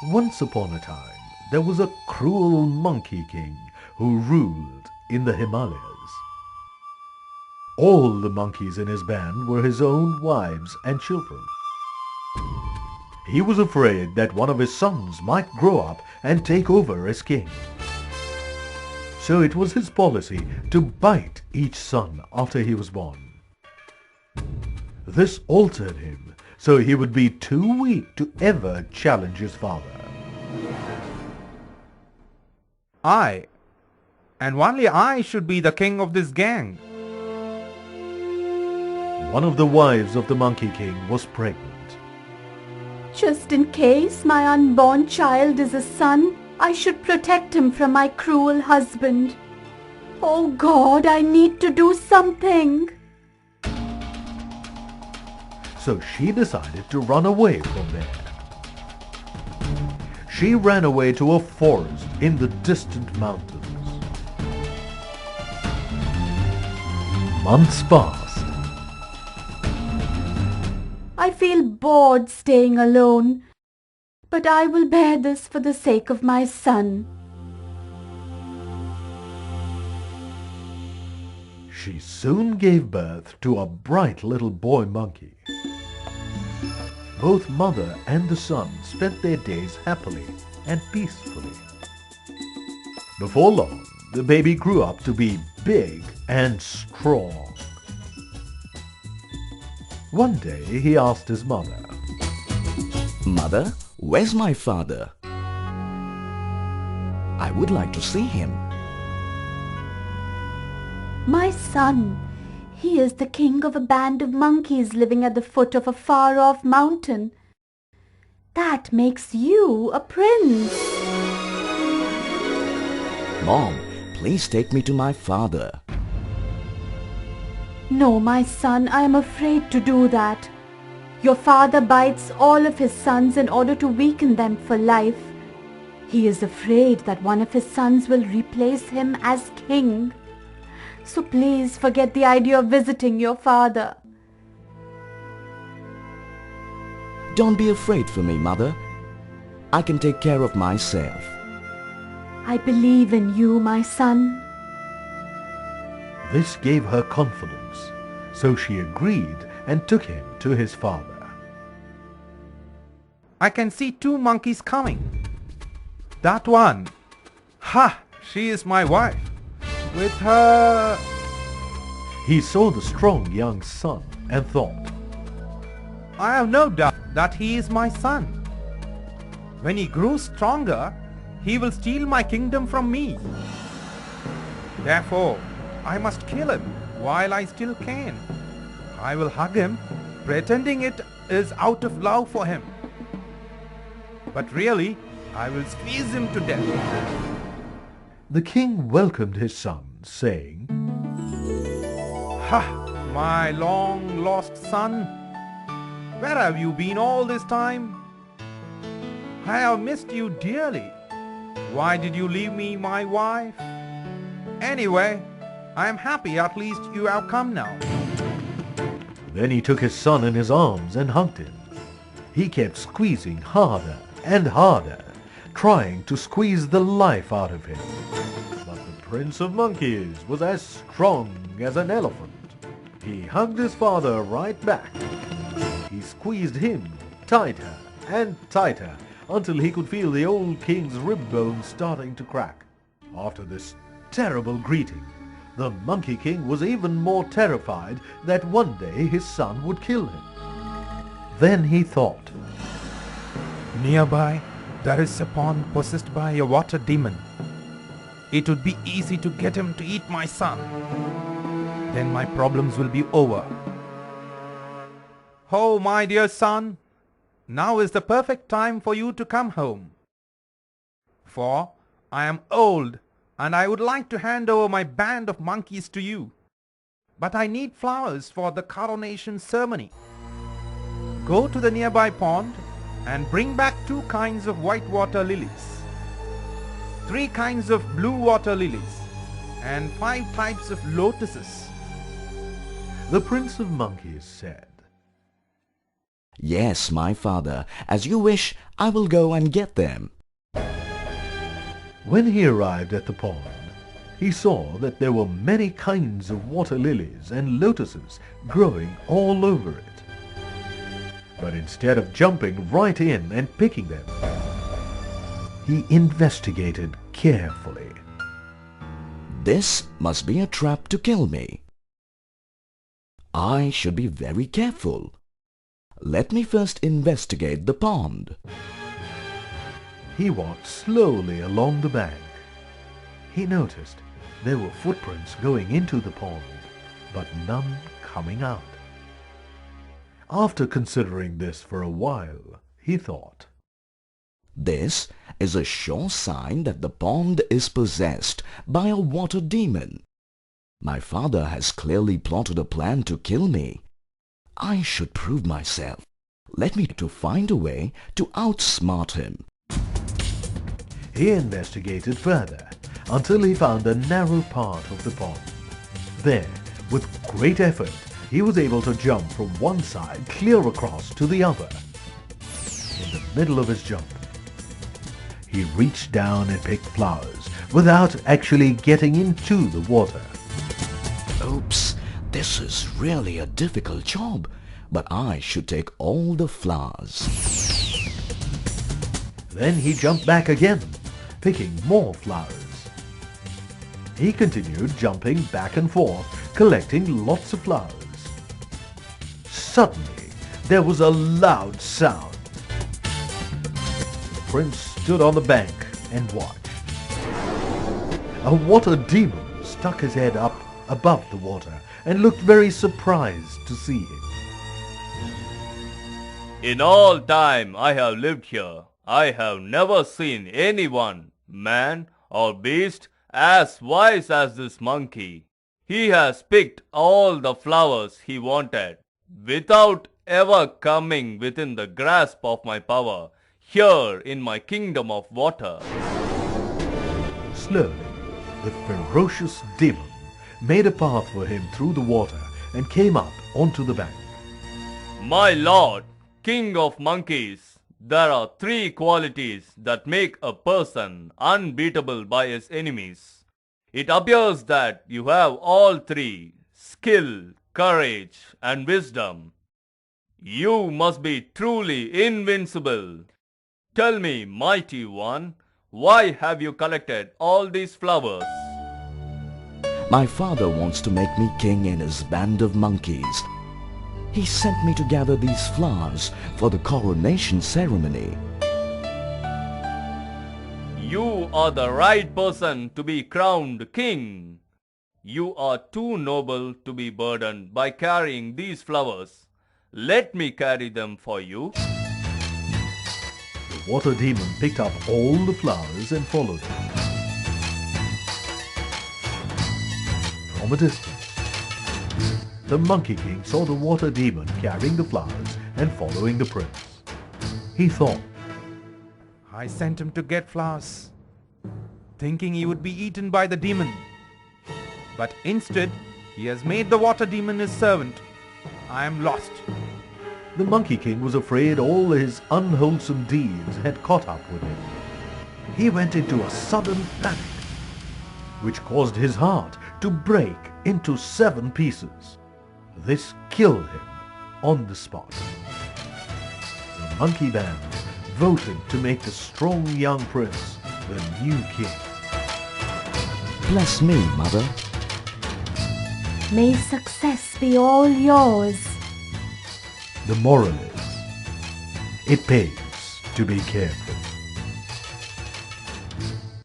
Once upon a time, there was a cruel monkey king who ruled in the Himalayas. All the monkeys in his band were his own wives and children. He was afraid that one of his sons might grow up and take over as king. So it was his policy to bite each son after he was born. This altered him, so he would be too weak to ever challenge his father. I, and only I, should be the king of this gang. One of the wives of the Monkey King was pregnant. Just in case my unborn child is a son, I should protect him from my cruel husband. Oh God, I need to do something. So she decided to run away from there. She ran away to a forest in the distant mountains. Months passed. I feel bored staying alone, but I will bear this for the sake of my son. She soon gave birth to a bright little boy monkey. Both mother and the son spent their days happily and peacefully. Before long, the baby grew up to be big and strong. One day he asked his mother, "Mother, where's my father? I would like to see him." My son, he is the king of a band of monkeys living at the foot of a far-off mountain. That makes you a prince. Mom, please take me to my father. No, my son, I am afraid to do that. Your father bites all of his sons in order to weaken them for life. He is afraid that one of his sons will replace him as king. So please forget the idea of visiting your father. Don't be afraid for me, Mother. I can take care of myself. I believe in you, my son. This gave her confidence, so she agreed and took him to his father. I can see two monkeys coming. That one. Ha! She is my wife. With her... He saw the strong young son and thought, I have no doubt that he is my son. When he grows stronger, he will steal my kingdom from me. Therefore, I must kill him while I still can. I will hug him, pretending it is out of love for him. But really, I will squeeze him to death. the king welcomed his son, saying, Ha! My long-lost son! Where have you been all this time? I have missed you dearly. Why did you leave me, my wife? Anyway, I am happy at least you have come now. Then he took his son in his arms and hugged him. He kept squeezing harder and harder, trying to squeeze the life out of him. But the Prince of Monkeys was as strong as an elephant. He hugged his father right back. He squeezed him tighter and tighter until he could feel the old king's rib bones starting to crack. After this terrible greeting, the Monkey King was even more terrified that one day his son would kill him. Then he thought, Nearby, there is a pond possessed by a water demon. It would be easy to get him to eat my son. Then my problems will be over. Oh, my dear son, now is the perfect time for you to come home. For I am old and I would like to hand over my band of monkeys to you. But I need flowers for the coronation ceremony. Go to the nearby pond and bring back 2 kinds of white water lilies, 3 kinds of blue water lilies, and 5 types of lotuses. the Prince of Monkeys said, Yes, my father. As you wish, I will go and get them. When he arrived at the pond, he saw that there were many kinds of water lilies and lotuses growing all over it. But instead of jumping right in and picking them, he investigated carefully. This must be a trap to kill me. I should be very careful. Let me first investigate the pond. He walked slowly along the bank. He noticed there were footprints going into the pond, but none coming out. After considering this for a while, he thought, This is a sure sign that the pond is possessed by a water demon. My father has clearly plotted a plan to kill me. I should prove myself. Let me to find a way to outsmart him. He investigated further until he found a narrow part of the pond. There, with great effort, he was able to jump from one side clear across to the other. In the middle of his jump, he reached down and picked flowers without actually getting into the water. Oops, this is really a difficult job, but I should take all the flowers. Then he jumped back again, picking more flowers. He continued jumping back and forth, collecting lots of flowers. Suddenly, there was a loud sound. The prince stood on the bank and watched. A water demon stuck his head up above the water and looked very surprised to see him. In all time I have lived here, I have never seen anyone, man or beast, as wise as this monkey. He has picked all the flowers he wanted, without ever coming within the grasp of my power, here in my kingdom of water. Slowly, the ferocious demon made a path for him through the water and came up onto the bank. My lord, king of monkeys, there are three qualities that make a person unbeatable by his enemies. It appears that you have all three: skill, courage, and wisdom. You must be truly invincible. Tell me, mighty one, why have you collected all these flowers? My father wants to make me king in his band of monkeys. He sent me to gather these flowers for the coronation ceremony. You are the right person to be crowned king. You are too noble to be burdened by carrying these flowers. Let me carry them for you. The water demon picked up all the flowers and followed him. From a distance, the Monkey King saw the water demon carrying the flowers and following the prince. He thought, I sent him to get flowers, thinking he would be eaten by the demon. But instead, he has made the water demon his servant. I am lost. the Monkey King was afraid all his unwholesome deeds had caught up with him. He went into a sudden panic, which caused his heart to break into 7 pieces. This killed him on the spot. The monkey band voted to make the strong young prince the new king. Bless me, mother. May success be all yours. The moral is, it pays to be careful.